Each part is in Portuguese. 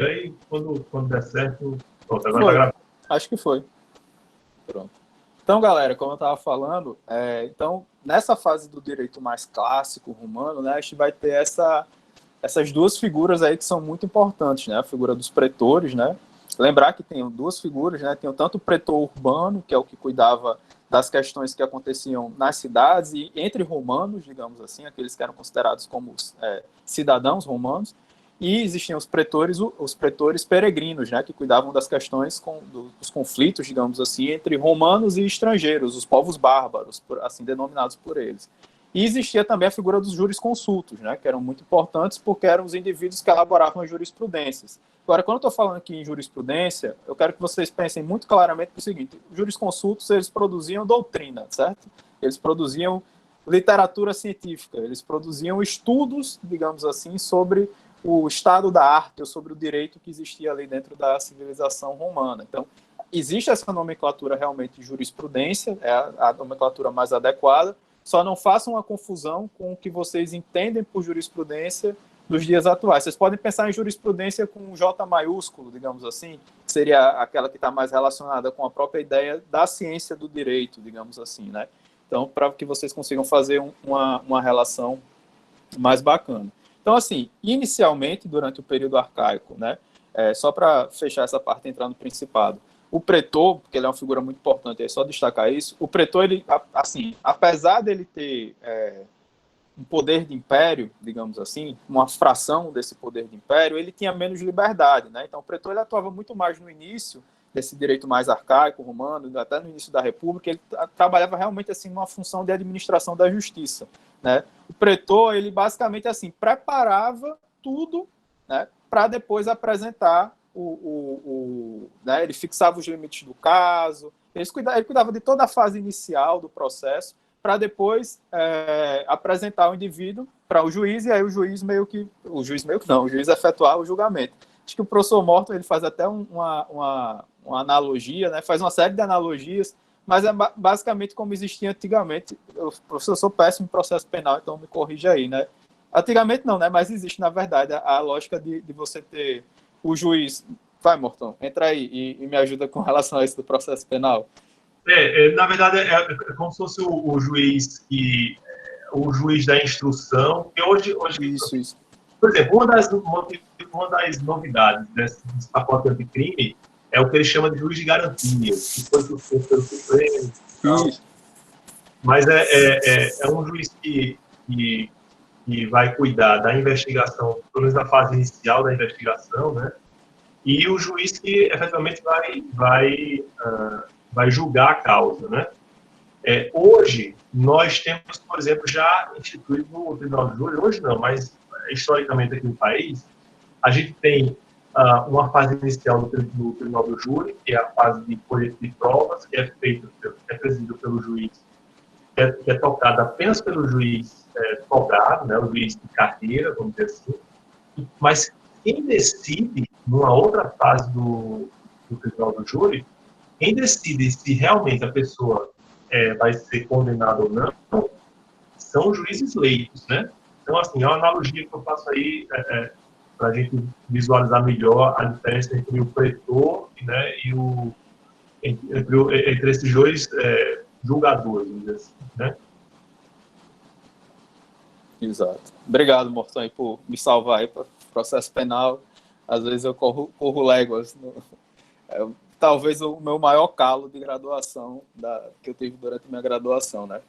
E aí, quando der certo, pronto, agora tá Foi, gravando. acho que foi. Pronto. Então, galera, como eu estava falando, então, nessa fase do direito mais clássico romano, né, a gente vai ter essas duas figuras aí que são muito importantes, né? A figura dos pretores, né? Lembrar que tem duas figuras, né? Tem tanto o pretor urbano, que é o que cuidava das questões que aconteciam nas cidades e entre romanos, digamos assim, aqueles que eram considerados como cidadãos romanos, e existiam os pretores peregrinos, né, que cuidavam das questões dos conflitos, digamos assim, entre romanos e estrangeiros, os povos bárbaros, assim denominados por eles. E existia também a figura dos jurisconsultos, né, que eram muito importantes porque eram os indivíduos que elaboravam as jurisprudências. Agora, quando eu estou falando aqui em jurisprudência, eu quero que vocês pensem muito claramente no seguinte: os jurisconsultos, eles produziam doutrina, certo? Eles produziam literatura científica, eles produziam estudos, digamos assim, sobre o estado da arte ou sobre o direito que existia ali dentro da civilização romana. Então, existe essa nomenclatura realmente de jurisprudência, é a nomenclatura mais adequada, só não façam uma confusão com o que vocês entendem por jurisprudência dos dias atuais. Vocês podem pensar em jurisprudência com J maiúsculo, digamos assim, que seria aquela que está mais relacionada com a própria ideia da ciência do direito, digamos assim, né? Então, para que vocês consigam fazer uma relação mais bacana. Então, assim, inicialmente, durante o período arcaico, né, só para fechar essa parte e entrar no Principado, o pretor, porque ele é uma figura muito importante, é só destacar isso, o pretor, ele, assim, apesar dele ter um poder de império, digamos assim, uma fração desse poder de império, ele tinha menos liberdade, né? Então, o pretor ele atuava muito mais no início desse direito mais arcaico, romano, até no início da República, ele trabalhava realmente assim numa função de administração da justiça, né? O pretor, ele basicamente assim preparava tudo, né, para depois apresentar né, ele fixava os limites do caso, ele cuidava de toda a fase inicial do processo para depois apresentar o indivíduo para o juiz, e aí o juiz meio que não, o juiz efetuar o julgamento. Acho que o professor Morton ele faz até uma analogia, né? Faz uma série de analogias, mas é basicamente como existia antigamente. Eu, professor, sou péssimo em processo penal, então me corrija aí, né? Antigamente não, né? Mas existe, na verdade, a lógica de você ter o juiz. Vai, Morton, entra aí e me ajuda com relação a isso do processo penal. Na verdade, é como se fosse o juiz da instrução, que hoje Isso. por exemplo, uma das novidades desse pacote anticrime é o que ele chama de juiz de garantia, que foi suposto pelo Supremo e tal. Isso. Mas é um juiz que vai cuidar da investigação, pelo menos da fase inicial da investigação, né? E o juiz que efetivamente vai julgar a causa, né? Hoje, nós temos, por exemplo, já instituído no Tribunal do Júri, hoje não, mas historicamente aqui no país, a gente tem uma fase inicial do Tribunal do Júri, que é a fase de colheita de provas, que é presidida pelo juiz, que é tocada apenas pelo juiz togado, né, o juiz de carreira, vamos dizer assim, mas quem decide, numa outra fase do Tribunal do Júri, quem decide se realmente a pessoa vai ser condenada ou não, são os juízes leigos, né? Então, assim, é uma analogia que eu faço aí para a gente visualizar melhor a diferença entre o pretor, né, entre esses dois julgadores, vamos dizer assim, né? Exato. Obrigado, Morton, aí, por me salvar aí para o processo penal. Às vezes eu corro léguas. Talvez o meu maior calo de graduação que eu tive durante a minha graduação, né?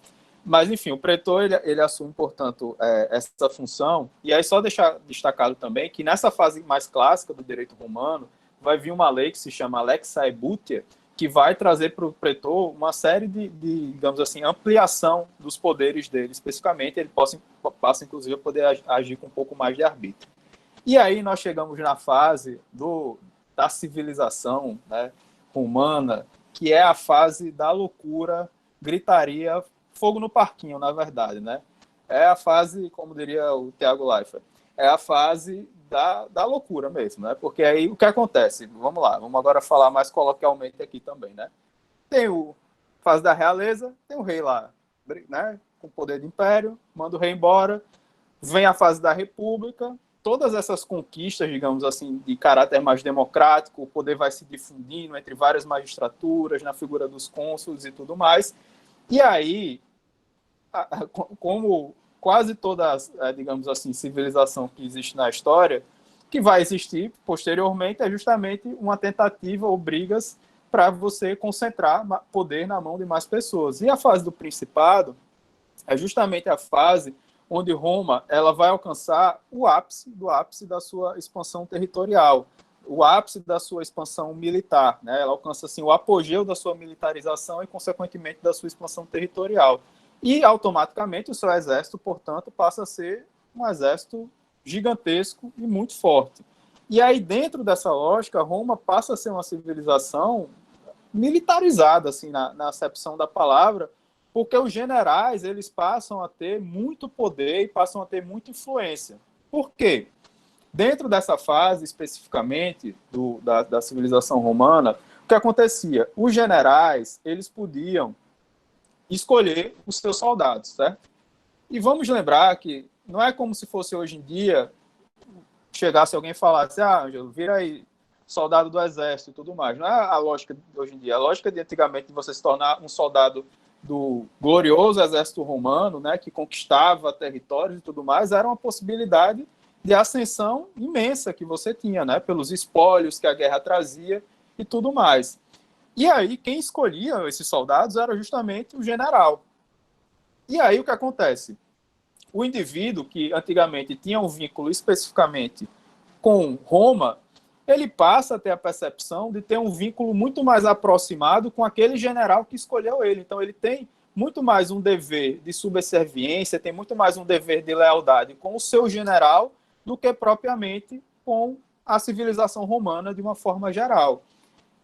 Mas, enfim, o pretor, ele assume, portanto, essa função. E aí, só deixar destacado também que nessa fase mais clássica do direito romano, vai vir uma lei que se chama Lex Aebutia, que vai trazer para o pretor uma série de, digamos assim, ampliação dos poderes dele. Especificamente, ele passa inclusive, a poder agir com um pouco mais de arbítrio. E aí nós chegamos na fase da civilização, né, romana, que é a fase da loucura, gritaria, fogo no parquinho, na verdade, né? É a fase, como diria o Tiago Leifert, é a fase da loucura mesmo, né? Porque aí o que acontece? Vamos lá, vamos agora falar mais coloquialmente aqui também, né? Tem a fase da realeza, tem o rei lá, né? Com poder de império, manda o rei embora, vem a fase da república, todas essas conquistas, digamos assim, de caráter mais democrático, o poder vai se difundindo entre várias magistraturas, na figura dos cônsules e tudo mais. E aí, como quase toda, digamos assim, civilização que existe na história, que vai existir posteriormente é justamente uma tentativa ou brigas para você concentrar poder na mão de mais pessoas. E a fase do Principado é justamente a fase onde Roma ela vai alcançar o ápice do ápice da sua expansão territorial, o ápice da sua expansão militar, né? Ela alcança assim o apogeu da sua militarização e consequentemente da sua expansão territorial. E automaticamente o seu exército, portanto, passa a ser um exército gigantesco e muito forte. E aí dentro dessa lógica, Roma passa a ser uma civilização militarizada, assim, na acepção da palavra, porque os generais eles passam a ter muito poder e passam a ter muita influência. Por quê? Dentro dessa fase, especificamente, da civilização romana, o que acontecia? Os generais eles podiam escolher os seus soldados, certo? E vamos lembrar que não é como se fosse hoje em dia, chegasse alguém e falasse, Ângelo, vira aí soldado do exército e tudo mais. Não é a lógica de hoje em dia. A lógica de antigamente de você se tornar um soldado do glorioso exército romano, né, que conquistava territórios e tudo mais, era uma possibilidade de ascensão imensa que você tinha, né, pelos espólios que a guerra trazia e tudo mais. E aí, quem escolhia esses soldados era justamente o general. E aí, o que acontece? O indivíduo que antigamente tinha um vínculo especificamente com Roma, ele passa a ter a percepção de ter um vínculo muito mais aproximado com aquele general que escolheu ele. Então, ele tem muito mais um dever de subserviência, tem muito mais um dever de lealdade com o seu general do que propriamente com a civilização romana de uma forma geral.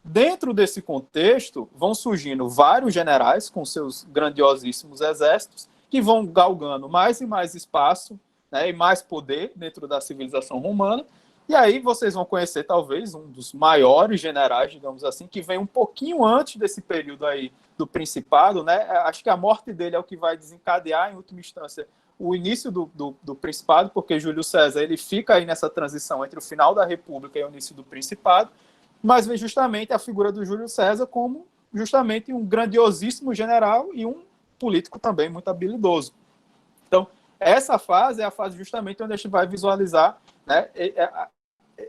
Dentro desse contexto, vão surgindo vários generais com seus grandiosíssimos exércitos que vão galgando mais e mais espaço, né, e mais poder dentro da civilização romana. E aí vocês vão conhecer talvez um dos maiores generais, digamos assim, que vem um pouquinho antes desse período aí do Principado, né? Acho que a morte dele é o que vai desencadear, em última instância, o início do Principado, porque Júlio César ele fica aí nessa transição entre o final da República e o início do Principado, mas vem justamente a figura do Júlio César como justamente um grandiosíssimo general e um político também muito habilidoso. Então, essa fase é a fase justamente onde a gente vai visualizar, né,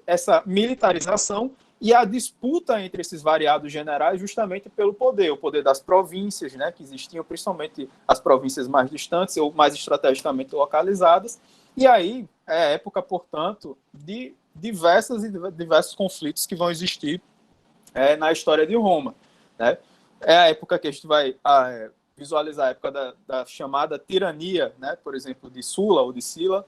essa militarização e a disputa entre esses variados generais justamente pelo poder, o poder das províncias, né, que existiam, principalmente as províncias mais distantes ou mais estrategicamente localizadas, e aí é a época, portanto, de diversos conflitos que vão existir na história de Roma, né? É a época que a gente vai visualizar a época da chamada tirania, né, por exemplo, de Sula ou de Sila,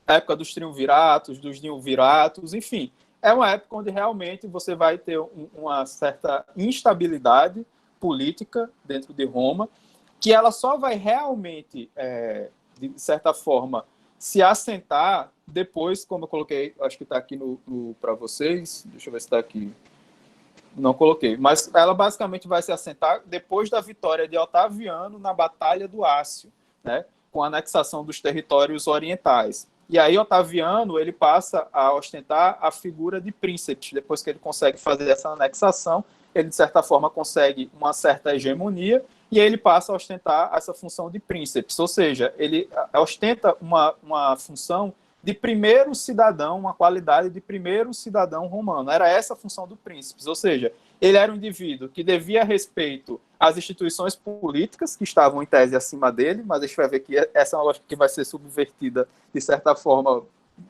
a época dos triunviratos, dos niunviratos, enfim. É uma época onde realmente você vai ter uma certa instabilidade política dentro de Roma, que ela só vai realmente, de certa forma, se assentar depois, como eu coloquei, acho que está aqui para vocês, deixa eu ver se está aqui, não coloquei, mas ela basicamente vai se assentar depois da vitória de Otaviano na Batalha do Ácio, né, com a anexação dos territórios orientais. E aí Otaviano ele passa a ostentar a figura de príncipe. Depois que ele consegue fazer essa anexação, ele de certa forma consegue uma certa hegemonia e aí ele passa a ostentar essa função de príncipe. Ou seja, ele ostenta uma função de primeiro cidadão, uma qualidade de primeiro cidadão romano. Era essa a função do príncipe. Ou seja, ele era um indivíduo que devia respeito às instituições políticas que estavam em tese acima dele, mas a gente vai ver que essa é uma lógica que vai ser subvertida de certa forma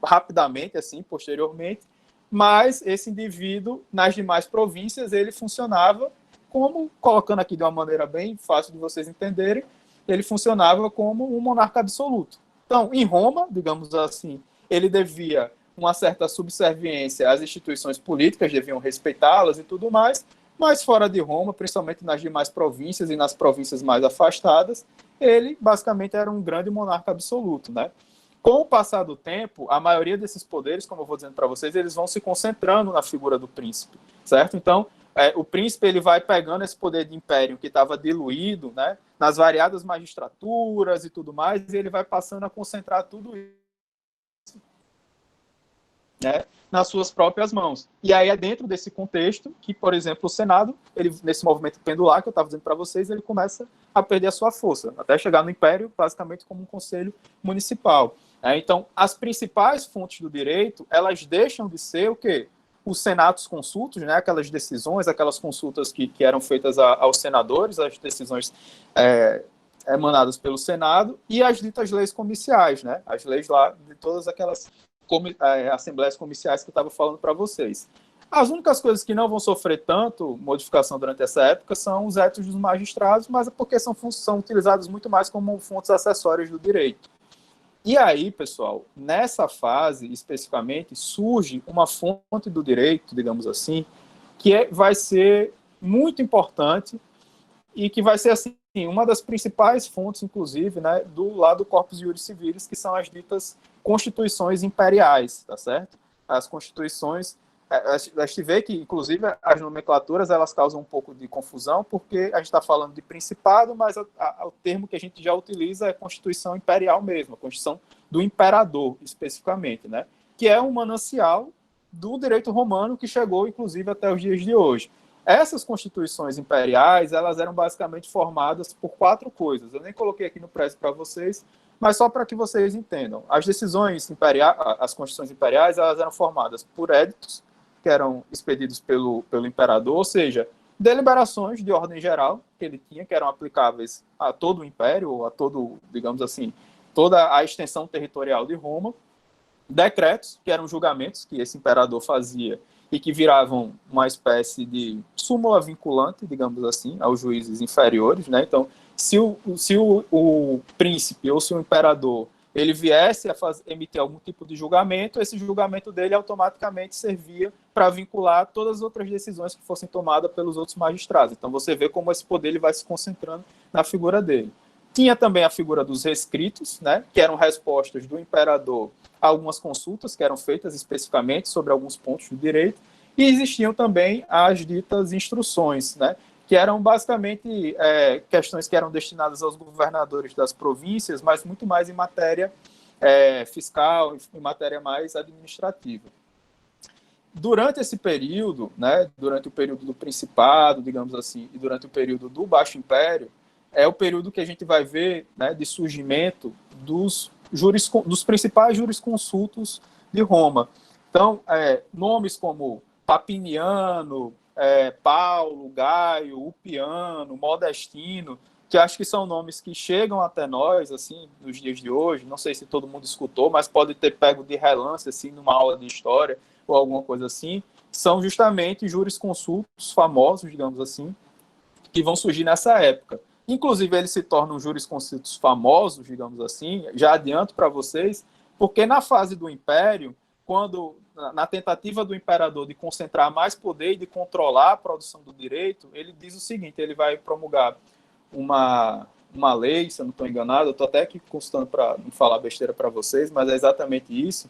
rapidamente, assim, posteriormente, mas esse indivíduo, nas demais províncias, ele funcionava como, colocando aqui de uma maneira bem fácil de vocês entenderem, ele funcionava como um monarca absoluto. Então, em Roma, digamos assim, ele devia uma certa subserviência às instituições políticas, deviam respeitá-las e tudo mais, mas fora de Roma, principalmente nas demais províncias e nas províncias mais afastadas, ele basicamente era um grande monarca absoluto, né? Com o passar do tempo, a maioria desses poderes, como eu vou dizendo para vocês, eles vão se concentrando na figura do príncipe, certo? Então, o príncipe ele vai pegando esse poder de império que estava diluído, né, nas variadas magistraturas e tudo mais, e ele vai passando a concentrar tudo isso né, nas suas próprias mãos. E aí é dentro desse contexto que, por exemplo, o Senado, ele, nesse movimento pendular que eu estava dizendo para vocês, ele começa a perder a sua força, até chegar no Império, basicamente como um conselho municipal. Então, as principais fontes do direito, elas deixam de ser o quê? Os senatos consultos, né, aquelas decisões, aquelas consultas que eram feitas aos senadores, as decisões emanadas pelo Senado, e as ditas leis comiciais, né, as leis lá de todas aquelas assembleias comiciais que eu estava falando para vocês. As únicas coisas que não vão sofrer tanto modificação durante essa época são os etos dos magistrados, mas é porque são utilizados muito mais como fontes acessórias do direito. E aí, pessoal, nessa fase, especificamente, surge uma fonte do direito, digamos assim, que vai ser muito importante e que vai ser, assim, uma das principais fontes, inclusive, né, do lado do Corpus Juris Civilis, que são as ditas constituições imperiais, tá certo? As constituições, a gente vê que, inclusive, as nomenclaturas, elas causam um pouco de confusão, porque a gente está falando de principado, mas o termo que a gente já utiliza é Constituição Imperial mesmo, a Constituição do Imperador, especificamente, né? Que é um manancial do direito romano que chegou, inclusive, até os dias de hoje. Essas constituições imperiais, elas eram basicamente formadas por 4 coisas. Eu nem coloquei aqui no preço para vocês, mas só para que vocês entendam. As decisões imperiais, as constituições imperiais, elas eram formadas por éditos, que eram expedidos pelo imperador, ou seja, deliberações de ordem geral que ele tinha, que eram aplicáveis a todo o império, ou a todo, digamos assim, toda a extensão territorial de Roma. Decretos, que eram julgamentos que esse imperador fazia e que viravam uma espécie de súmula vinculante, digamos assim, aos juízes inferiores, né? Então, se o príncipe ou se o imperador ele viesse a emitir algum tipo de julgamento, esse julgamento dele automaticamente servia para vincular todas as outras decisões que fossem tomadas pelos outros magistrados. Então, você vê como esse poder ele vai se concentrando na figura dele. Tinha também a figura dos rescritos, né, que eram respostas do imperador a algumas consultas que eram feitas especificamente sobre alguns pontos do direito, e existiam também as ditas instruções, né, que eram basicamente questões que eram destinadas aos governadores das províncias, mas muito mais em matéria fiscal, em matéria mais administrativa. Durante esse período, né, durante o período do Principado, digamos assim, e durante o período do Baixo Império, é o período que a gente vai ver, né, de surgimento dos principais jurisconsultos de Roma. Então, nomes como Papiniano, Paulo, Gaio, Upiano, Modestino, que acho que são nomes que chegam até nós, assim, nos dias de hoje, não sei se todo mundo escutou, mas pode ter pego de relance, assim, numa aula de história ou alguma coisa assim, são justamente jurisconsultos famosos, digamos assim, que vão surgir nessa época. Inclusive, eles se tornam jurisconsultos famosos, digamos assim, já adianto para vocês, porque na fase do Império, quando na tentativa do imperador de concentrar mais poder e de controlar a produção do direito, ele diz o seguinte, ele vai promulgar uma lei, se eu não estou enganado, eu estou até aqui consultando para não falar besteira para vocês, mas é exatamente isso,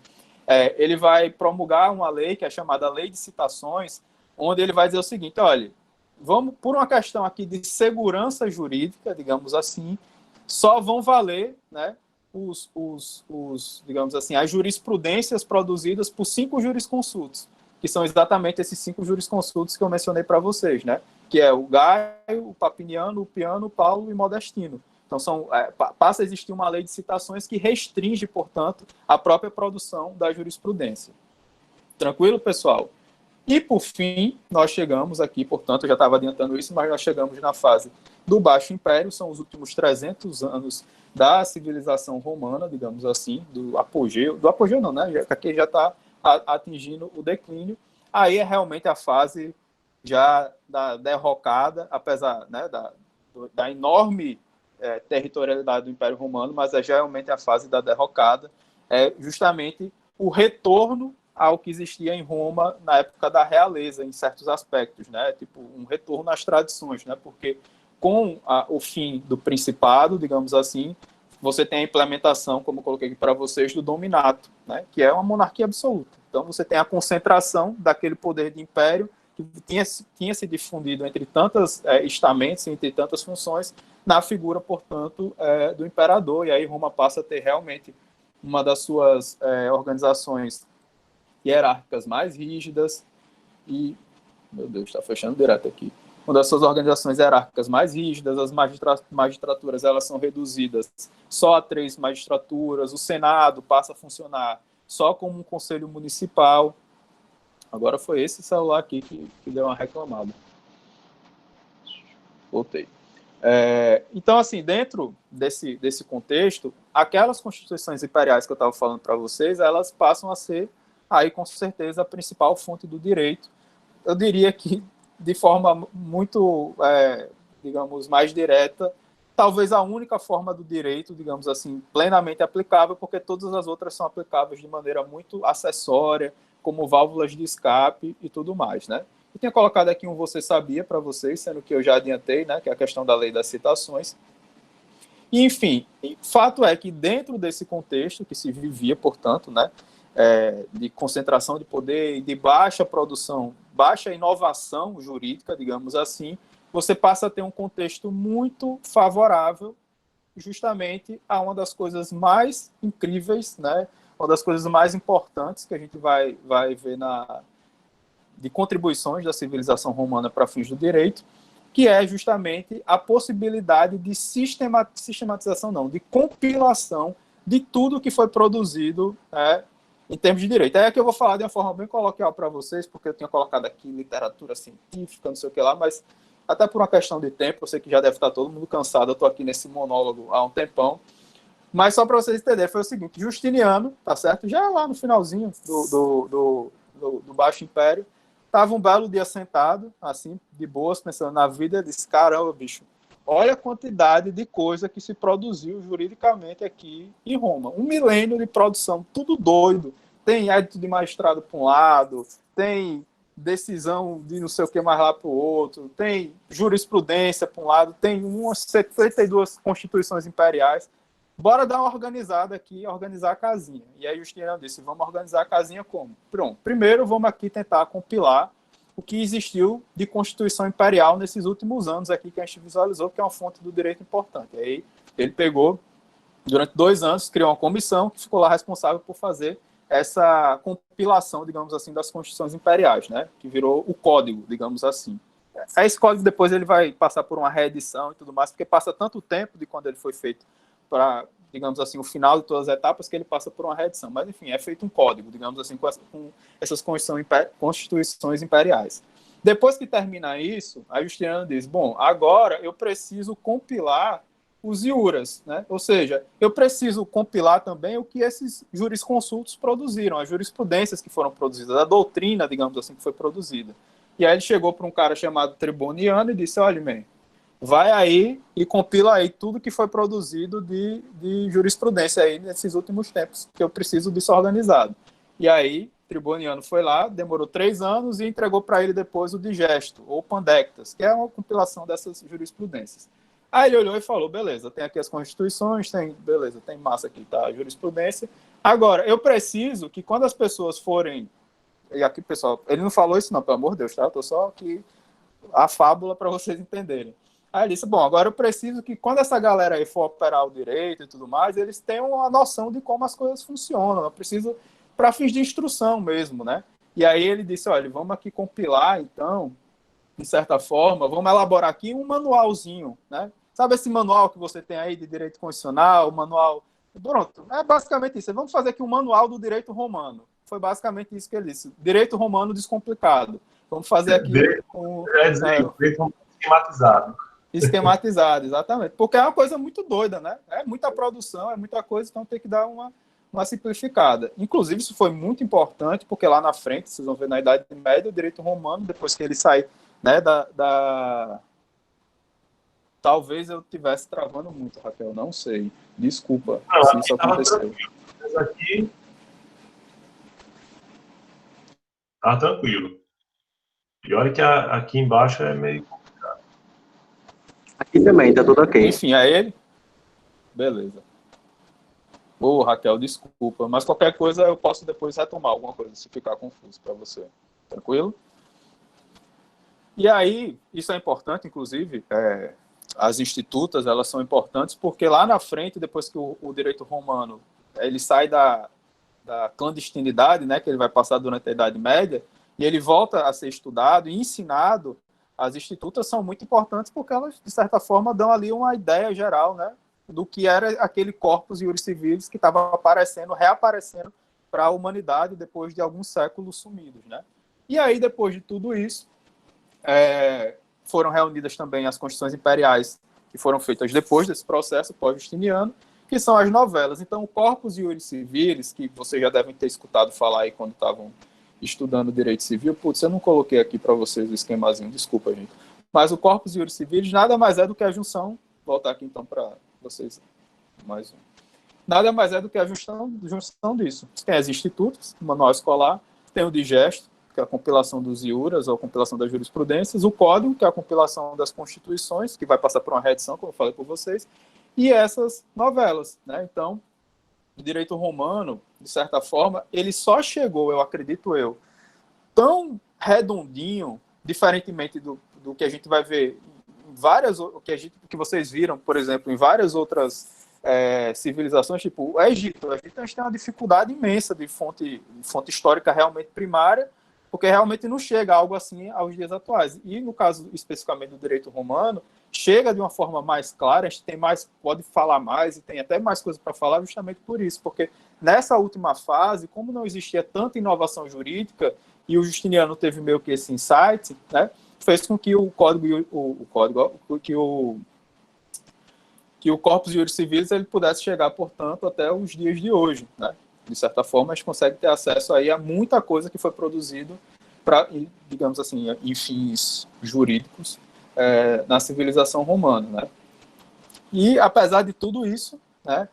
ele vai promulgar uma lei que é chamada Lei de Citações, onde ele vai dizer o seguinte, olha, vamos, por uma questão aqui de segurança jurídica, digamos assim, só vão valer, né, digamos assim, as jurisprudências produzidas por 5 jurisconsultos, que são exatamente esses 5 jurisconsultos que eu mencionei para vocês, né, que é o Gaio, o Papiniano, o Upiano, o Paulo e o Modestino. Então, passa a existir uma lei de citações que restringe, portanto, a própria produção da jurisprudência. Tranquilo, pessoal? E, por fim, nós chegamos aqui, portanto, eu já estava adiantando isso, mas nós chegamos na fase do Baixo Império, são os últimos 300 anos da civilização romana, digamos assim, do apogeu não, né? Aqui já está atingindo o declínio. Aí é realmente a fase já da derrocada, apesar, né, da enorme territorialidade do Império Romano, mas é realmente a fase da derrocada, é justamente o retorno ao que existia em Roma na época da realeza, em certos aspectos, né? Tipo, um retorno às tradições, né? Porque com o fim do principado, digamos assim, você tem a implementação, como eu coloquei aqui para vocês, do dominato, né? Que é uma monarquia absoluta. Então, você tem a concentração daquele poder de império que tinha se difundido entre tantos estamentos, entre tantas funções, na figura, portanto, do imperador. E aí Roma passa a ter realmente uma das suas organizações hierárquicas mais rígidas e... Meu Deus, está fechando direto aqui. Uma das suas organizações hierárquicas mais rígidas, as magistraturas elas são reduzidas só a 3 magistraturas, o Senado passa a funcionar só como um conselho municipal. Agora foi esse celular aqui que deu uma reclamada. Voltei. Então, assim, dentro desse contexto, aquelas constituições imperiais que eu estava falando para vocês, elas passam a ser, aí com certeza, a principal fonte do direito. Eu diria que, de forma muito, digamos, mais direta, talvez a única forma do direito, digamos assim, plenamente aplicável, porque todas as outras são aplicáveis de maneira muito acessória, como válvulas de escape e tudo mais, né? Eu tinha colocado aqui um Você Sabia para vocês, sendo que eu já adiantei, né, que é a questão da lei das citações. E, enfim, fato é que dentro desse contexto que se vivia, portanto, né, de concentração de poder e de baixa produção, baixa inovação jurídica, digamos assim, você passa a ter um contexto muito favorável justamente a uma das coisas mais incríveis, né, uma das coisas mais importantes que a gente vai ver de contribuições da civilização romana para fins do direito, que é justamente a possibilidade de sistematização, não, de compilação de tudo que foi produzido em termos de direito. É que eu vou falar de uma forma bem coloquial para vocês, porque eu tinha colocado aqui literatura científica, não sei o que lá, mas até por uma questão de tempo, eu sei que já deve estar todo mundo cansado, eu estou aqui nesse monólogo há um tempão, mas só para vocês entenderem, foi o seguinte: Justiniano, tá certo? Já lá no finalzinho do Baixo Império, estava um belo dia sentado, assim, de boas, pensando na vida, e disse: caramba, bicho, olha a quantidade de coisa que se produziu juridicamente aqui em Roma. 1 milênio de produção, tudo doido. Tem édito de magistrado para um lado, tem decisão de não sei o que mais lá para o outro, tem jurisprudência para um lado, tem umas 72 constituições imperiais. Bora dar uma organizada aqui, organizar a casinha. E aí Justiniano disse: vamos organizar a casinha como? Pronto. Primeiro, vamos aqui tentar compilar o que existiu de Constituição Imperial nesses últimos anos aqui, que a gente visualizou, que é uma fonte do direito importante. E aí ele pegou, durante 2 anos, criou uma comissão que ficou lá responsável por fazer essa compilação, digamos assim, das Constituições Imperiais, né? Que virou o código, digamos assim. Esse código depois ele vai passar por uma reedição e tudo mais, porque passa tanto tempo de quando ele foi feito para, digamos assim, o final de todas as etapas, que ele passa por uma reedição. Mas, enfim, é feito um código, digamos assim, com essas constituições imperiais. Depois que termina isso, a Justiniano diz: bom, agora eu preciso compilar os iuras, né? Ou seja, eu preciso compilar também o que esses jurisconsultos produziram, as jurisprudências que foram produzidas, a doutrina, digamos assim, que foi produzida. E aí ele chegou para um cara chamado Triboniano e disse: olha, man, vai aí e compila aí tudo que foi produzido de jurisprudência aí nesses últimos tempos, que eu preciso disso organizado. E aí, Triboniano foi lá, demorou 3 anos e entregou para ele depois o Digesto, ou Pandectas, que é uma compilação dessas jurisprudências. Aí ele olhou e falou: beleza, tem aqui as constituições, tem massa aqui, tá, a jurisprudência. Agora, eu preciso que quando as pessoas forem... E aqui, pessoal, ele não falou isso não, pelo amor de Deus, tá? Eu tô só aqui a fábula para vocês entenderem. Aí ele disse: bom, agora eu preciso que quando essa galera aí for operar o direito e tudo mais, eles tenham uma noção de como as coisas funcionam. Eu preciso para fins de instrução mesmo, né? E aí ele disse: olha, vamos aqui compilar, então, de certa forma, vamos elaborar aqui um manualzinho, né? Sabe esse manual que você tem aí de direito constitucional, o manual... Pronto, é basicamente isso. Vamos fazer aqui um manual do direito romano. Foi basicamente isso que ele disse: direito romano descomplicado. Vamos fazer aqui direito esquematizado. Esquematizado, exatamente. Porque é uma coisa muito doida, né? É muita produção, é muita coisa, então tem que dar uma simplificada. Inclusive, isso foi muito importante, porque lá na frente, vocês vão ver na Idade Média, o direito romano, depois que ele sai, né, Talvez eu estivesse travando muito, Raquel, não sei. Desculpa se isso aconteceu. Mas aqui tá tranquilo. E olha que aqui embaixo é meio complicado. Aqui também, tá tudo ok. Enfim, é ele? Beleza. Ô, Raquel, desculpa, mas qualquer coisa eu posso depois retomar alguma coisa, se ficar confuso para você. Tranquilo? E aí, isso é importante, inclusive, as institutas, elas são importantes porque lá na frente, depois que o direito romano ele sai da clandestinidade, né, que ele vai passar durante a Idade Média, e ele volta a ser estudado e ensinado, as institutas são muito importantes porque elas, de certa forma, dão ali uma ideia geral, né, do que era aquele corpus iuris civilis que estava aparecendo, reaparecendo para a humanidade depois de alguns séculos sumidos, né? E aí, depois de tudo isso, foram reunidas também as constituições imperiais que foram feitas depois desse processo pós-justiniano, que são as novelas. Então, o corpus iuris civilis, que vocês já devem ter escutado falar aí quando estavam estudando direito civil, putz, eu não coloquei aqui para vocês o esquemazinho, desculpa, gente. Mas o corpus iuris civilis nada mais é do que a junção, vou voltar aqui então para vocês mais um. Nada mais é do que a junção disso. Tem as institutos, o manual escolar, tem o digesto, que é a compilação dos iuras, ou a compilação das jurisprudências, o código, que é a compilação das constituições, que vai passar por uma reedição, como eu falei por vocês, e essas novelas, né? Então, o direito romano, de certa forma, ele só chegou, eu acredito tão redondinho, diferentemente do que a gente vai ver em várias, que vocês viram, por exemplo, em várias outras civilizações, tipo o Egito. O Egito a gente tem uma dificuldade imensa de fonte histórica realmente primária, porque realmente não chega algo assim aos dias atuais. E no caso especificamente do direito romano, chega de uma forma mais clara, a gente tem mais, pode falar mais e tem até mais coisas para falar justamente por isso, porque nessa última fase, como não existia tanta inovação jurídica e o Justiniano teve meio que esse insight, né, fez com que o corpus iuris civilis ele pudesse chegar, portanto, até os dias de hoje, né? De certa forma, a gente consegue ter acesso aí a muita coisa que foi produzido para, digamos assim, em fins jurídicos na civilização romana, né? E, apesar de tudo isso, né,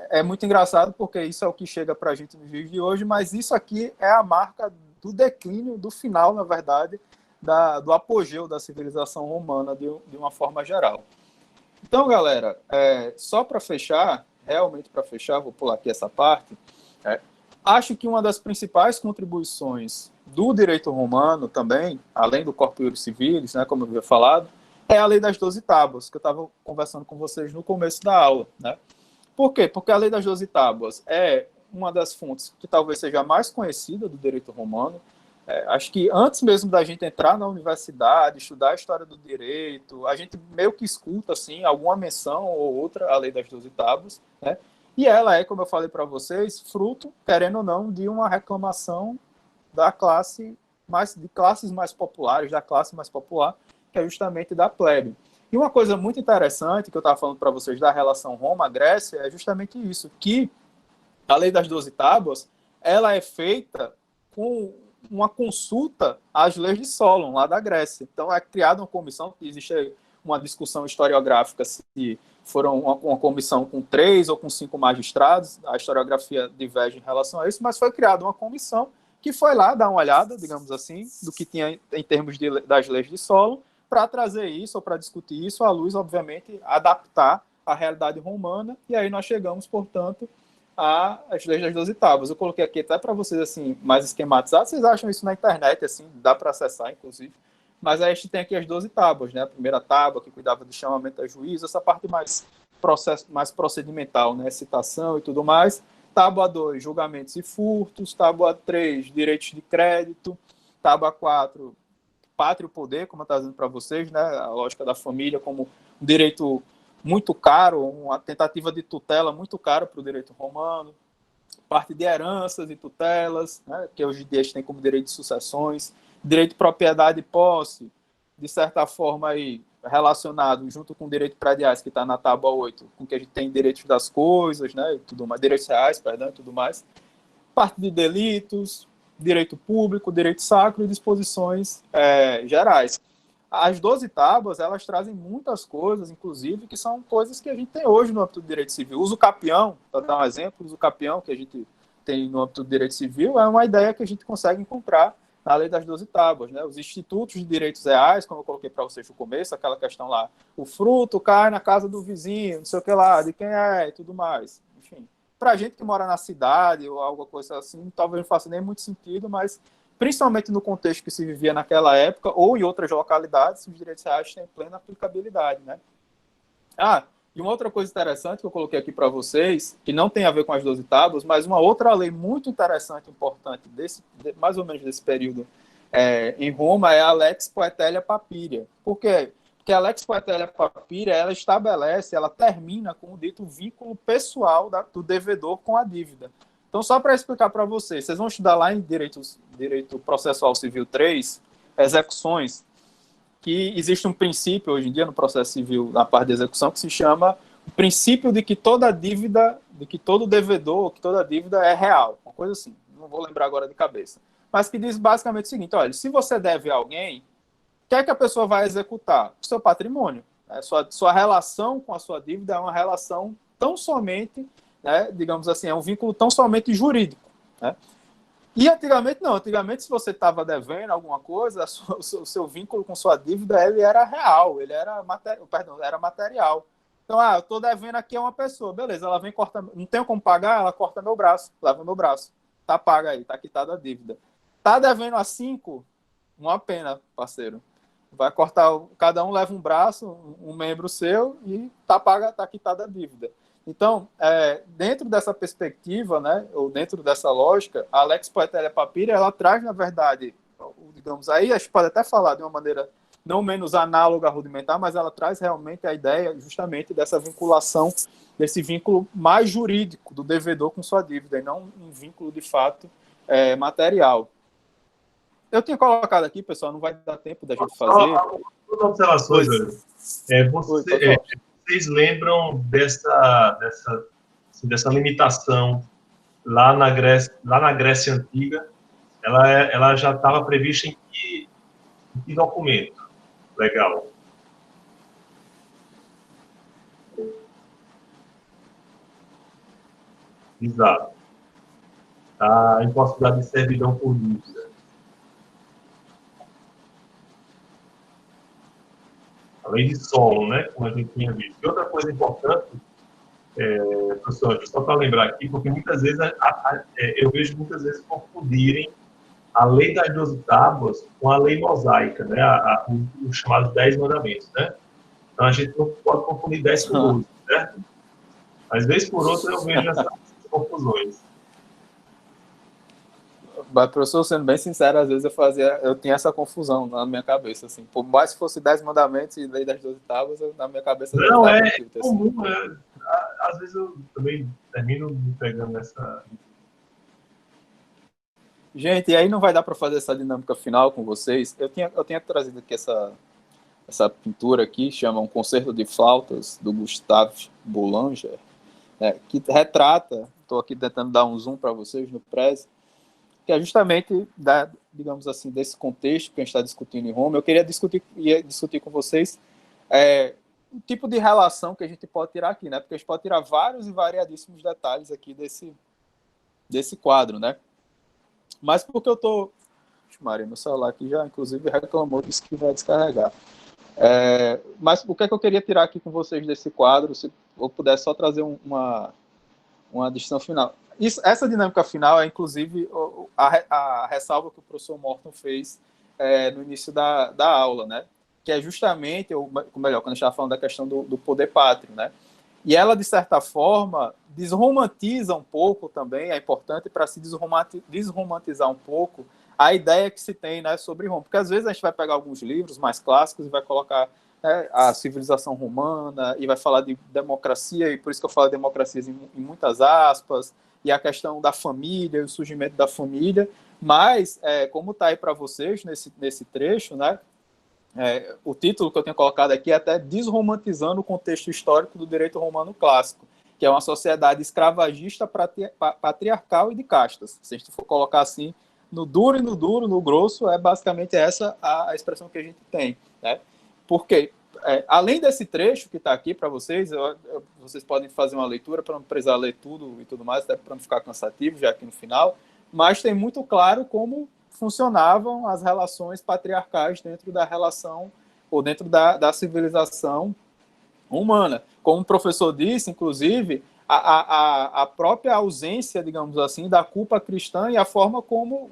é muito engraçado porque isso é o que chega para a gente nos dias de hoje, mas isso aqui é a marca do declínio, do final, na verdade, do apogeu da civilização romana de uma forma geral. Então, galera, só para fechar, realmente para fechar, vou pular aqui essa parte, acho que uma das principais contribuições do direito romano também, além do corpus iuris civilis, né, como eu havia falado, é a lei das 12 tábuas, que eu estava conversando com vocês no começo da aula, né? Por quê? Porque a lei das 12 tábuas é uma das fontes que talvez seja a mais conhecida do direito romano. Acho que antes mesmo da gente entrar na universidade, estudar a história do direito, a gente meio que escuta assim, alguma menção ou outra à lei das 12 tábuas, né? E ela é, como eu falei para vocês, fruto, querendo ou não, de uma reclamação da de classes mais populares, da classe mais popular, que é justamente da plebe. E uma coisa muito interessante que eu estava falando para vocês da relação Roma-Grécia é justamente isso, que a lei das 12 tábuas, ela é feita com uma consulta às leis de Solon, lá da Grécia. Então, é criada uma comissão, existe uma discussão historiográfica se foram uma comissão com 3 ou com 5 magistrados, a historiografia diverge em relação a isso, mas foi criada uma comissão que foi lá dar uma olhada, digamos assim, do que tinha em termos das leis de Solon, para trazer isso, ou para discutir isso, à luz, obviamente, adaptar à realidade romana, e aí nós chegamos, portanto, às leis das 12 tábuas. Eu coloquei aqui até para vocês, assim, mais esquematizados. Vocês acham isso na internet, assim, dá para acessar, inclusive. Mas aí a gente tem aqui as 12 tábuas, né? A primeira tábua, que cuidava do chamamento a juízo, essa parte mais procedimental, né? Citação e tudo mais. Tábua 2, julgamentos e furtos. Tábua 3, direitos de crédito. Tábua 4, pátrio poder, como eu estava dizendo para vocês, né? A lógica da família como um direito muito caro, uma tentativa de tutela muito cara para o direito romano, parte de heranças e tutelas, né, que hoje em dia a gente tem como direito de sucessões, direito de propriedade e posse, de certa forma aí, relacionado junto com o direito prediais, que está na tábua 8, com que a gente tem direitos das coisas, né, e tudo mais, direitos reais, perdão, e tudo mais, parte de delitos, direito público, direito sacro e disposições gerais. As 12 tábuas, elas trazem muitas coisas, inclusive, que são coisas que a gente tem hoje no âmbito do direito civil. O uso capião, para dar um exemplo, o uso capião que a gente tem no âmbito do direito civil é uma ideia que a gente consegue encontrar na lei das 12 tábuas, né? Os institutos de direitos reais, como eu coloquei para vocês no começo, aquela questão lá, o fruto cai na casa do vizinho, não sei o que lá, de quem é e tudo mais. Enfim, para a gente que mora na cidade ou alguma coisa assim, talvez não faça nem muito sentido, mas principalmente no contexto que se vivia naquela época ou em outras localidades, os direitos reais têm plena aplicabilidade, né? E uma outra coisa interessante que eu coloquei aqui para vocês, que não tem a ver com as 12 tábuas, mas uma outra lei muito interessante, importante, mais ou menos desse período em Roma, é a Lex Poetelia Papiria. Por quê? Porque a Lex Poetelia Papiria, ela estabelece, ela termina com o dito vínculo pessoal do devedor com a dívida. Então, só para explicar para vocês vão estudar lá em Direito Processual Civil 3, execuções, que existe um princípio hoje em dia no processo civil, na parte de execução, que se chama o princípio de que toda dívida, de que todo devedor, que toda dívida é real, uma coisa assim, não vou lembrar agora de cabeça, mas que diz basicamente o seguinte: olha, se você deve a alguém, o que é que a pessoa vai executar? O seu patrimônio. Né? Sua relação com a sua dívida é uma relação tão somente, né, digamos assim, é um vínculo tão somente jurídico. Né? E antigamente não, antigamente se você estava devendo alguma coisa, o seu vínculo com sua dívida ele era real, ele era, era material. Então, eu estou devendo aqui a uma pessoa, beleza, ela vem corta, não tenho como pagar, ela corta meu braço, leva meu braço, tá paga aí, tá quitada a dívida. Tá devendo a 5, uma pena, parceiro. Vai cortar, cada um leva um braço, um membro seu e tá paga, tá quitada a dívida. Então, dentro dessa perspectiva, né, ou dentro dessa lógica, a Lex Poetelia Papiria, ela traz, na verdade, digamos, aí a gente pode até falar de uma maneira não menos análoga, rudimentar, mas ela traz realmente a ideia justamente dessa vinculação, desse vínculo mais jurídico do devedor com sua dívida, e não um vínculo, de fato, material. Eu tinha colocado aqui, pessoal, não vai dar tempo da gente fazer. Duas observações, velho. Vocês lembram dessa limitação lá na Grécia Antiga? Ela já estava prevista em que documento? Legal. Exato. A impossibilidade de servidão por dívida. A lei de solo, né? Como a gente tinha visto. E outra coisa importante, professor, só para lembrar aqui, porque muitas vezes eu vejo muitas vezes confundirem a lei das 12 tábuas com a lei mosaica, né? Os chamados 10 mandamentos, né? Então a gente não pode confundir 10 com 12, certo? Mas vez por outra eu vejo essas confusões. Mas, professor, sendo bem sincero, às vezes eu tinha essa confusão na minha cabeça, assim, por mais que fosse 10 mandamentos e lei das 12 tábuas, na minha cabeça não é comum, assim. Às vezes eu também termino me pegando nessa. Gente, e aí não vai dar para fazer essa dinâmica final com vocês. Eu tinha trazido aqui essa pintura aqui, chama Um Concerto de Flautas, do Gustave Boulanger, que retrata, estou aqui tentando dar um zoom para vocês no Prezi, que é justamente, digamos assim, desse contexto que a gente está discutindo em Roma. Eu queria discutir com vocês o tipo de relação que a gente pode tirar aqui, né? Porque a gente pode tirar vários e variadíssimos detalhes aqui desse quadro, né? Mas porque eu estou... Maria, meu celular aqui já, inclusive, reclamou, disse que vai descarregar. Mas o que é que eu queria tirar aqui com vocês desse quadro, se eu pudesse só trazer uma distinção final. Essa dinâmica final é, inclusive, a ressalva que o professor Morton fez no início da aula, né? Que é justamente, ou melhor, quando a gente estava falando da questão do poder pátrio, né? E ela, de certa forma, desromantiza um pouco também, é importante para se desromantizar um pouco a ideia que se tem, né, sobre Roma. Porque às vezes a gente vai pegar alguns livros mais clássicos e vai colocar a civilização romana e vai falar de democracia, e por isso que eu falo de democracias em muitas aspas, e a questão da família, o surgimento da família, mas, como está aí para vocês nesse trecho, né, o título que eu tenho colocado aqui é até Desromantizando o Contexto Histórico do Direito Romano Clássico, que é uma sociedade escravagista, patriarcal e de castas. Se a gente for colocar assim, no duro, no grosso, é basicamente essa a expressão que a gente tem, né? Porque, além desse trecho que está aqui para vocês, vocês podem fazer uma leitura para não precisar ler tudo e tudo mais, até para não ficar cansativo já aqui no final, mas tem muito claro como funcionavam as relações patriarcais dentro da relação, ou dentro da civilização humana. Como o professor disse, inclusive, a própria ausência, digamos assim, da culpa cristã e a forma como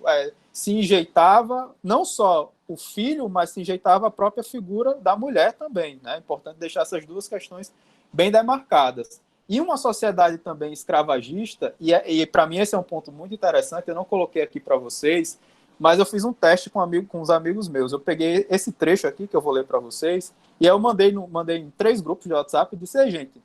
se enjeitava não só o filho, mas se enjeitava a própria figura da mulher também, né? É importante deixar essas duas questões bem demarcadas. E uma sociedade também escravagista, e para mim esse é um ponto muito interessante, eu não coloquei aqui para vocês, mas eu fiz um teste com uns amigos meus. Eu peguei esse trecho aqui, que eu vou ler para vocês, e aí eu mandei em 3 grupos de WhatsApp e disse, "Ei, gente,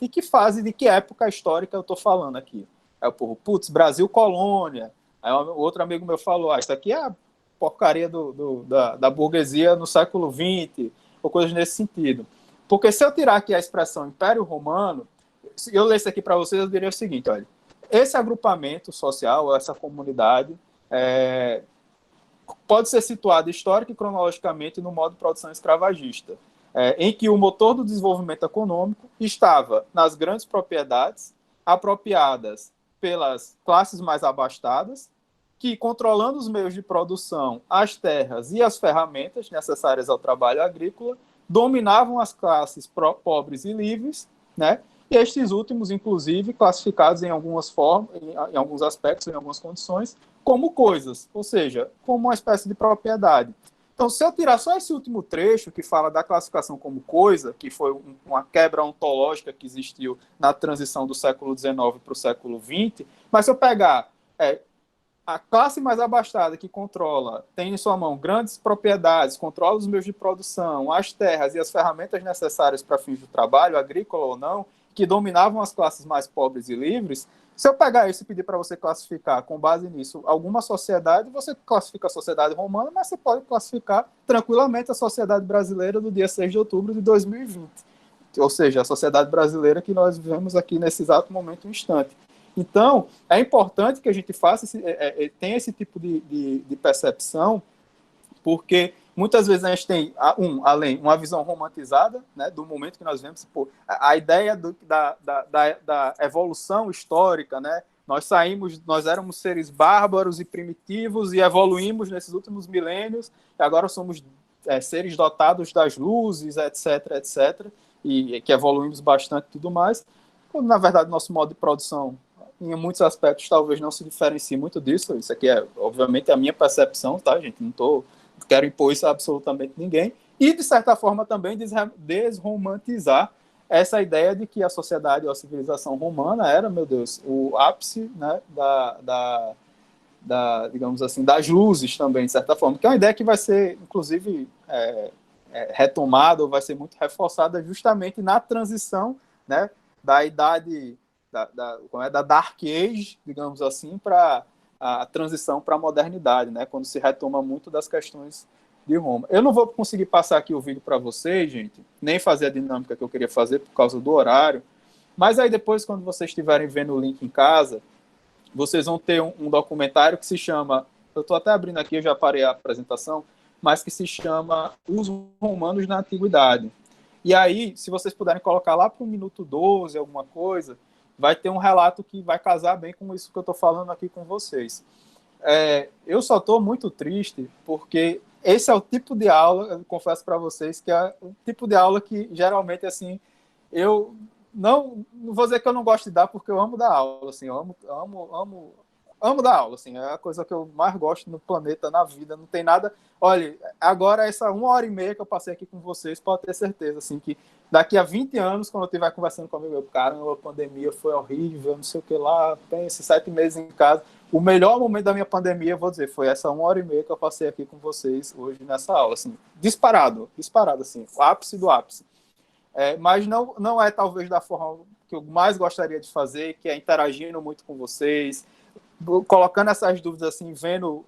de que fase, de que época histórica eu estou falando aqui?" Aí o povo, putz, Brasil colônia. Aí outro amigo meu falou, isso aqui é a porcaria da burguesia no século XX, ou coisas nesse sentido. Porque se eu tirar aqui a expressão Império Romano, se eu ler isso aqui para vocês, eu diria o seguinte, olha, esse agrupamento social, essa comunidade, pode ser situado histórica e cronologicamente no modo de produção escravagista, em que o motor do desenvolvimento econômico estava nas grandes propriedades apropriadas pelas classes mais abastadas, que, controlando os meios de produção, as terras e as ferramentas necessárias ao trabalho agrícola, dominavam as classes pobres e livres, né? E estes últimos, inclusive, classificados em algumas formas, em alguns aspectos, em algumas condições, como coisas, ou seja, como uma espécie de propriedade. Então, se eu tirar só esse último trecho, que fala da classificação como coisa, que foi uma quebra ontológica que existiu na transição do século XIX para o século XX, mas se eu pegar a classe mais abastada que controla, tem em sua mão grandes propriedades, controla os meios de produção, as terras e as ferramentas necessárias para fins do trabalho, agrícola ou não, que dominavam as classes mais pobres e livres, se eu pegar isso e pedir para você classificar com base nisso alguma sociedade, você classifica a sociedade romana, mas você pode classificar tranquilamente a sociedade brasileira do dia 6 de outubro de 2020. Ou seja, a sociedade brasileira que nós vivemos aqui nesse exato momento, instante. Então, é importante que a gente tenha esse tipo de percepção, porque muitas vezes a gente tem, além, uma visão romantizada, né, do momento que nós vemos, a ideia da evolução histórica, né, nós éramos seres bárbaros e primitivos e evoluímos nesses últimos milênios, e agora somos seres dotados das luzes, etc., etc., e que evoluímos bastante e tudo mais. Na verdade, nosso modo de produção, em muitos aspectos, talvez não se diferencie muito disso. Isso aqui é, obviamente, a minha percepção, tá, gente? Não quero impor isso a absolutamente ninguém. E, de certa forma, também desromantizar essa ideia de que a sociedade ou a civilização romana era, meu Deus, o ápice, né, digamos assim, das luzes também, de certa forma. Que é uma ideia que vai ser, inclusive, retomada ou vai ser muito reforçada justamente na transição, né, da idade da Dark Age, digamos assim, para a transição para a modernidade, né? Quando se retoma muito das questões de Roma. Eu não vou conseguir passar aqui o vídeo para vocês, gente, nem fazer a dinâmica que eu queria fazer por causa do horário, mas aí depois, quando vocês estiverem vendo o link em casa, vocês vão ter um documentário que se chama, eu estou até abrindo aqui, eu já parei a apresentação, mas que se chama Os Romanos na Antiguidade. E aí, se vocês puderem colocar lá para o minuto 12, alguma coisa, vai ter um relato que vai casar bem com isso que eu estou falando aqui com vocês. Eu só estou muito triste porque esse é o tipo de aula, eu confesso para vocês, que é o tipo de aula que geralmente, assim, eu não vou dizer que eu não gosto de dar, porque eu amo dar aula, assim, eu amo dar aula, assim, é a coisa que eu mais gosto no planeta, na vida, não tem nada. Olha, agora essa 1h30 que eu passei aqui com vocês, pode ter certeza, assim, que daqui a 20 anos, quando eu estiver conversando comigo, caramba, a pandemia foi horrível, não sei o que lá, pense, 7 meses em casa. O melhor momento da minha pandemia, eu vou dizer, foi essa 1h30 que eu passei aqui com vocês hoje nessa aula, assim, disparado, assim, o ápice do ápice. Mas não é talvez da forma que eu mais gostaria de fazer, que é interagindo muito com vocês, colocando essas dúvidas assim, vendo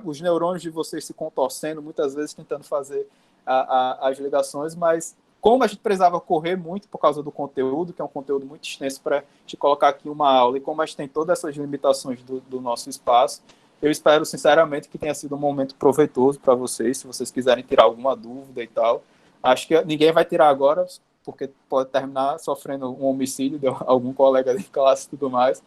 os neurônios de vocês se contorcendo, muitas vezes tentando fazer as ligações, mas como a gente precisava correr muito por causa do conteúdo, que é um conteúdo muito extenso para te colocar aqui uma aula, e como a gente tem todas essas limitações do nosso espaço, eu espero sinceramente que tenha sido um momento proveitoso para vocês, se vocês quiserem tirar alguma dúvida e tal. Acho que ninguém vai tirar agora, porque pode terminar sofrendo um homicídio de algum colega de classe e tudo mais,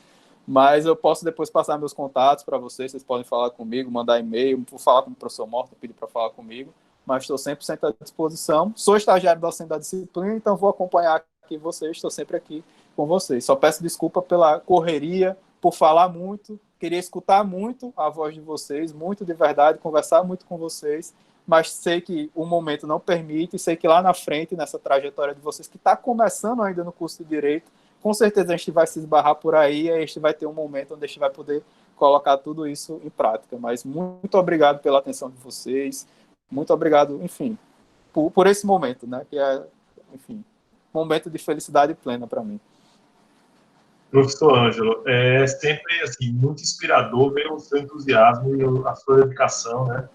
mas eu posso depois passar meus contatos para vocês podem falar comigo, mandar e-mail, falar com o professor Morto, pedir para falar comigo, mas estou 100% à disposição. Sou estagiário docente da disciplina, então vou acompanhar aqui vocês, estou sempre aqui com vocês. Só peço desculpa pela correria, por falar muito, queria escutar muito a voz de vocês, muito de verdade, conversar muito com vocês, mas sei que o momento não permite, e sei que lá na frente, nessa trajetória de vocês, que está começando ainda no curso de Direito, com certeza a gente vai se esbarrar por aí, e a gente vai ter um momento onde a gente vai poder colocar tudo isso em prática. Mas muito obrigado pela atenção de vocês, muito obrigado, enfim, por esse momento, né, que é, enfim, um momento de felicidade plena para mim. Professor Ângelo, é sempre assim, muito inspirador ver o seu entusiasmo e a sua dedicação, né?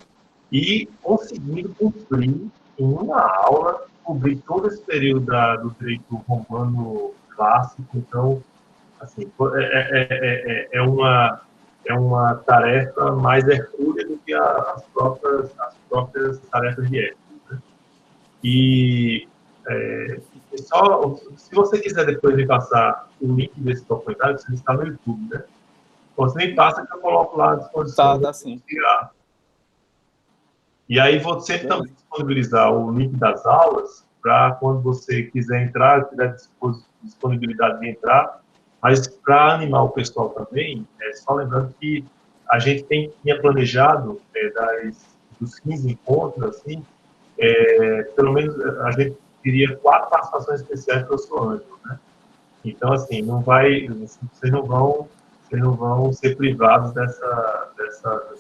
E conseguindo cumprir em uma aula, cobrir todo esse período do direito romano clássico. Então, assim, é uma tarefa mais hercúlea do que as próprias tarefas de ética, né? E só, se você quiser depois me passar o link desse documentário, você está no YouTube, né? Você me passa que eu coloco lá à disposição. Tá sim. E aí vou sempre também disponibilizar o link das aulas para quando você quiser entrar, tiver disponibilidade de entrar. Mas para animar o pessoal também, só lembrando que a gente tinha planejado dos 15 encontros, assim, pelo menos a gente teria 4 participações especiais do professor Ângelo, né? Então, assim, vocês não vão ser privados dessa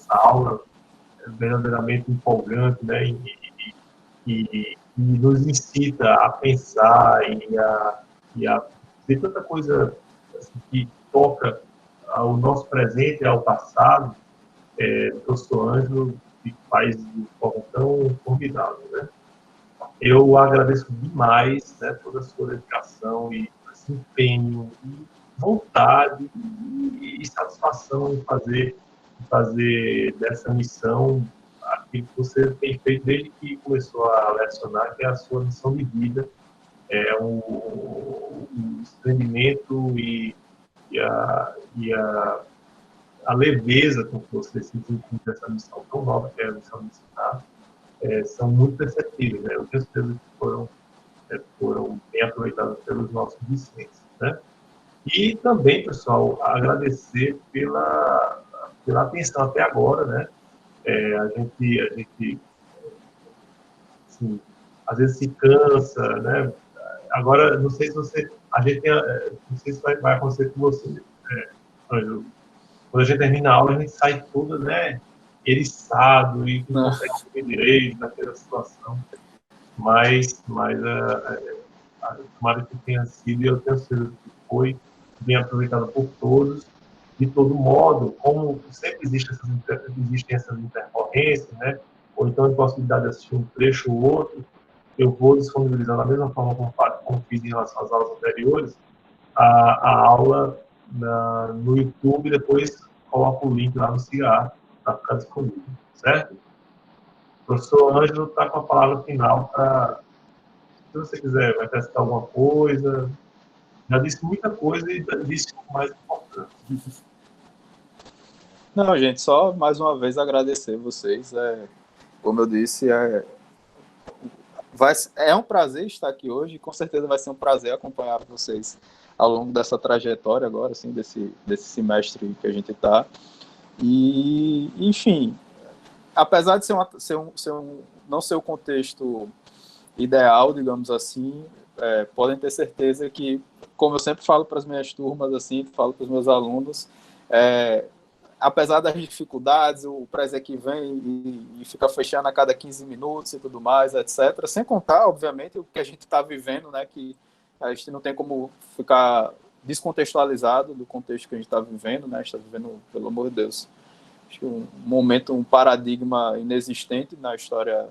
aula verdadeiramente empolgante, né? E nos incita a pensar e a ter tanta coisa assim, que toca ao nosso presente e ao passado, do professor Ângelo, que faz de forma tão formidável, né? Eu agradeço demais, né, toda a sua dedicação e esse empenho, e vontade e satisfação em fazer dessa missão aquilo que você tem feito desde que começou a lecionar, que é a sua missão de vida, o desprendimento a leveza com que você se cumpre essa missão tão nova, que é a missão de ensinar, são muito perceptíveis, né? Eu tenho certeza que foram bem aproveitadas pelos nossos discentes, né? E também, pessoal, agradecer pela atenção até agora, né? A gente assim, às vezes se cansa, né? Agora, não sei se não sei se vai acontecer com você, Ângelo. Quando a gente termina a aula, a gente sai todo, né, eriçado e não consegue comer direito naquela situação. Mas tomara que tenha sido, e eu tenho certeza que foi bem aproveitada por todos. De todo modo, como sempre existem essas intercorrências, né, ou então a possibilidade de assistir um trecho ou outro, eu vou disponibilizar da mesma forma como fiz em relação às aulas anteriores, a aula no YouTube, e depois coloco o link lá no CIAR para ficar disponível, certo? O professor Ângelo está com a palavra final para, se você quiser, vai testar alguma coisa. Já disse muita coisa e disse o mais importante. Não, gente, só mais uma vez agradecer vocês. Como eu disse, é um prazer estar aqui hoje, e com certeza vai ser um prazer acompanhar vocês ao longo dessa trajetória agora, assim, desse semestre que a gente está. E, enfim, apesar de não ser o contexto ideal, digamos assim, podem ter certeza que, como eu sempre falo para as minhas turmas, assim, falo para os meus alunos, apesar das dificuldades, o Presec vem e fica fechando a cada 15 minutos e tudo mais, etc. Sem contar, obviamente, o que a gente está vivendo, né, que a gente não tem como ficar descontextualizado do contexto que a gente está vivendo, né? A gente está vivendo, pelo amor de Deus, acho que um momento, um paradigma inexistente na história,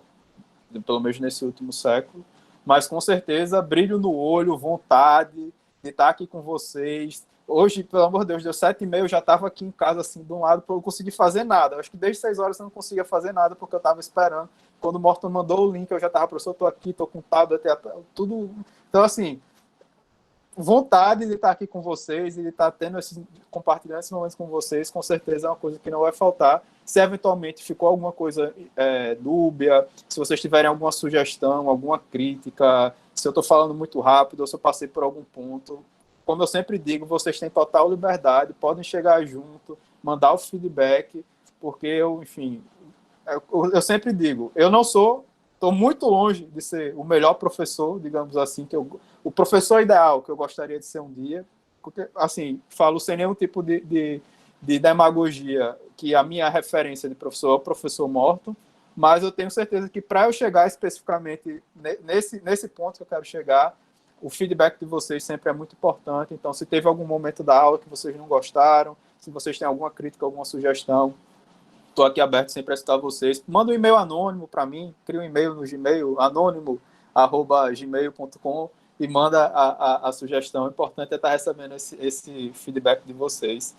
pelo menos nesse último século, mas com certeza brilho no olho, vontade de estar aqui com vocês. Hoje, pelo amor de Deus, deu 7h30, eu já estava aqui em casa, assim, de um lado, para eu conseguir fazer nada. Eu acho que desde 6 horas eu não conseguia fazer nada, porque eu estava esperando. Quando o Morton mandou o link, eu já estava, professor, estou aqui, estou com o tablet, tudo. Então, assim, vontade de estar aqui com vocês e de estar compartilhando esses momentos com vocês, com certeza é uma coisa que não vai faltar. Se eventualmente ficou alguma coisa dúbia, se vocês tiverem alguma sugestão, alguma crítica, se eu estou falando muito rápido ou se eu passei por algum ponto, como eu sempre digo, vocês têm total liberdade, podem chegar junto, mandar o feedback, porque eu, enfim, eu sempre digo, eu não sou, estou muito longe de ser o melhor professor, digamos assim, o professor ideal que eu gostaria de ser um dia, porque, assim, falo sem nenhum tipo de demagogia, que a minha referência de professor é o professor Morton, mas eu tenho certeza que para eu chegar especificamente nesse ponto que eu quero chegar, o feedback de vocês sempre é muito importante. Então, se teve algum momento da aula que vocês não gostaram, se vocês têm alguma crítica, alguma sugestão, estou aqui aberto sempre a escutar vocês. Manda um e-mail anônimo para mim, cria um e-mail no Gmail, anônimo@gmail.com, e manda a sugestão. O importante é estar recebendo esse feedback de vocês,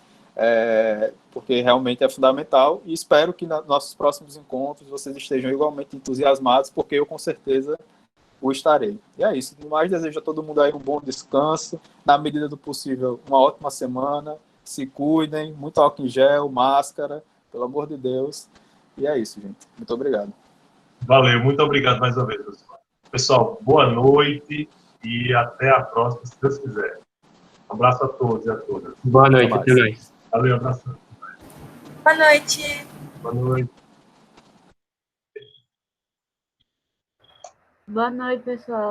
porque realmente é fundamental, e espero que nos nossos próximos encontros vocês estejam igualmente entusiasmados, porque eu com certeza o estarei. E é isso. No mais, desejo a todo mundo aí um bom descanso, na medida do possível, uma ótima semana, se cuidem, muito álcool em gel, máscara, pelo amor de Deus. E é isso, gente. Muito obrigado. Valeu, muito obrigado mais uma vez, pessoal. Pessoal, boa noite e até a próxima, se Deus quiser. Um abraço a todos e a todas. Boa noite, até mais. Valeu, abraço. Boa noite. Boa noite. Boa noite, pessoal.